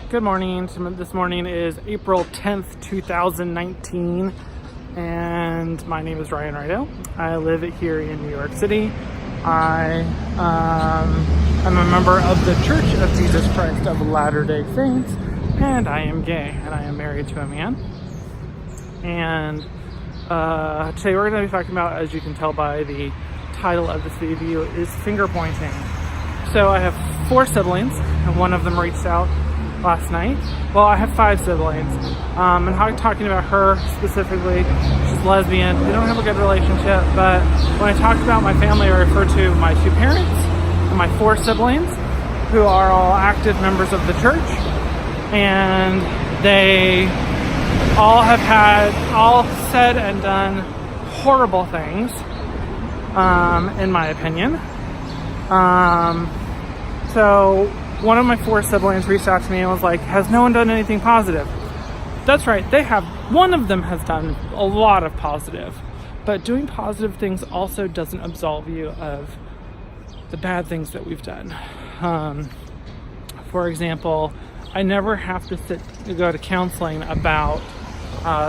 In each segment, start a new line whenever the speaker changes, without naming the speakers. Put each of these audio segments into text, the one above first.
Good morning. This morning is April 10th, 2019, and my name is Ryan Rydell. I live here in New York City. I am a member of the Church of Jesus Christ of Latter-day Saints, and I am gay, and I am married to a man. And today we're going to be talking about, as you can tell by the title of this video, is finger pointing. So I have 4 siblings, and one of them reached out last night. Well, I have 5 siblings, and I'm talking about her specifically. She's lesbian. We don't have a good relationship, but when I talk about my family, I refer to my 2 parents and my 4 siblings, who are all active members of the church, and they all have said and done horrible things, in my opinion. So one of my 4 siblings reached out to me and was like, has no one done anything positive? That's right, they have. One of them has done a lot of positive, but doing positive things also doesn't absolve you of the bad things that we've done. For example, I never have to go to counseling about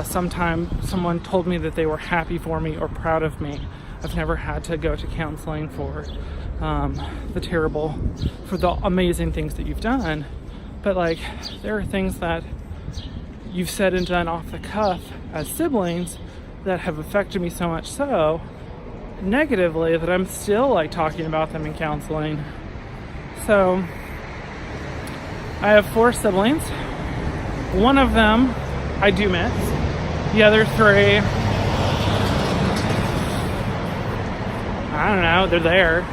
sometime someone told me that they were happy for me or proud of me. I've never had to go to counseling for the amazing things that you've done. But like, there are things that you've said and done off the cuff as siblings that have affected me so much so negatively that I'm still like talking about them in counseling. So I have 4 siblings. One of them I do miss. The other 3, I don't know, they're there.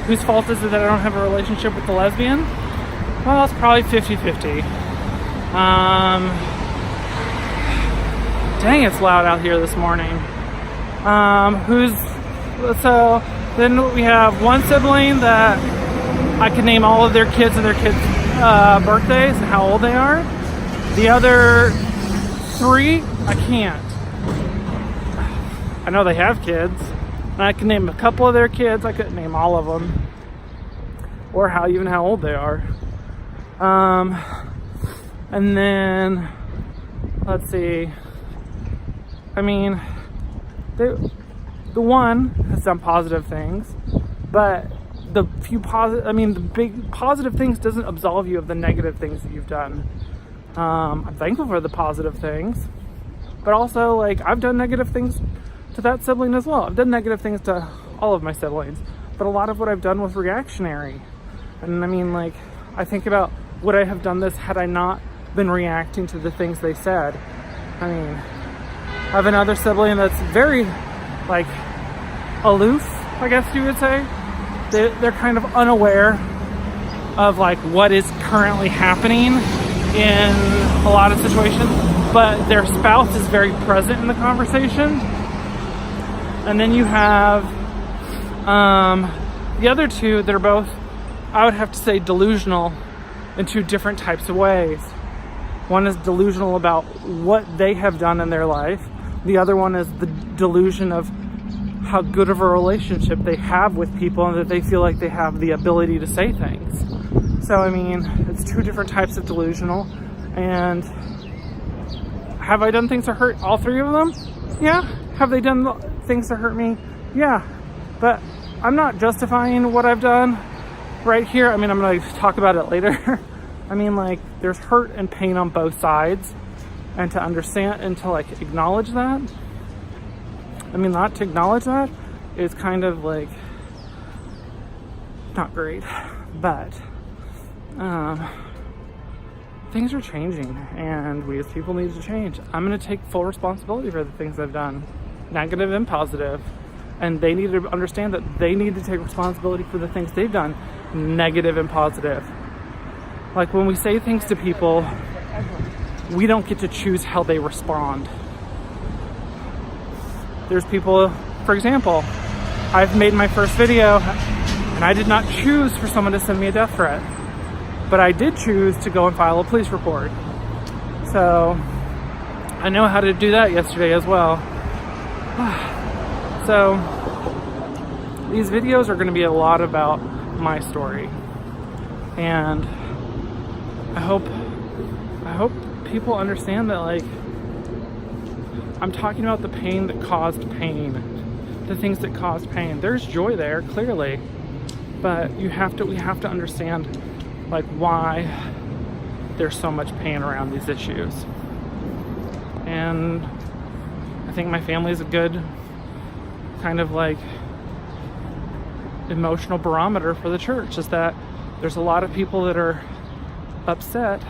Whose fault is it that I don't have a relationship with the lesbian? Well, it's probably 50-50. Dang, it's loud out here this morning. So then we have one sibling that I can name all of their kids and their kids' birthdays and how old they are. The other 3, I can't. I know they have kids, and I can name a couple of their kids. I couldn't name all of them, or even how old they are. And then let's see. I mean, the one has done positive things, but the big positive things doesn't absolve you of the negative things that you've done. I'm thankful for the positive things, but also, like, I've done negative things to that sibling as well. I've done negative things to all of my siblings, but a lot of what I've done was reactionary. And I mean, like, I think about, would I have done this had I not been reacting to the things they said? I mean, I have another sibling that's very, like, aloof, I guess you would say. They're kind of unaware of, like, what is currently happening in a lot of situations, but their spouse is very present in the conversation. And then you have the other 2 that are both, I would have to say, delusional in 2 different types of ways. One is delusional about what they have done in their life. The other one is the delusion of how good of a relationship they have with people and that they feel like they have the ability to say things. So, I mean, it's 2 different types of delusional. And have I done things to hurt all 3 of them? Yeah. Have they done things to hurt me? Yeah. But I'm not justifying what I've done right here. I mean, I'm going to talk about it later. I mean, like, there's hurt and pain on both sides. And to understand and to, like, acknowledge that. I mean, not to acknowledge that is kind of, like, not great. But things are changing, and we as people need to change. I'm going to take full responsibility for the things I've done, negative and positive, and they need to understand that they need to take responsibility for the things they've done, negative and positive. Like, when we say things to people, we don't get to choose how they respond. There's people, for example, I've made my first video, and I did not choose for someone to send me a death threat. But I did choose to go and file a police report. So I know how to do that yesterday as well. So these videos are going to be a lot about my story. And I hope people understand that, like, I'm talking about the pain that caused pain, the things that caused pain. There's joy there, clearly, but we have to understand, like, why there's so much pain around these issues. And I think my family is a good kind of like emotional barometer for the church, is that there's a lot of people that are upset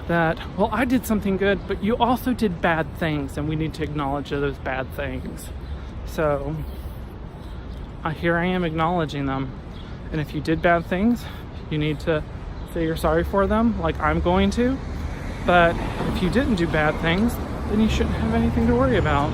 that, well, I did something good, but you also did bad things, and we need to acknowledge those bad things. So here I am acknowledging them. And if you did bad things, you need to say you're sorry for them, like I'm going to. But if you didn't do bad things, then you shouldn't have anything to worry about.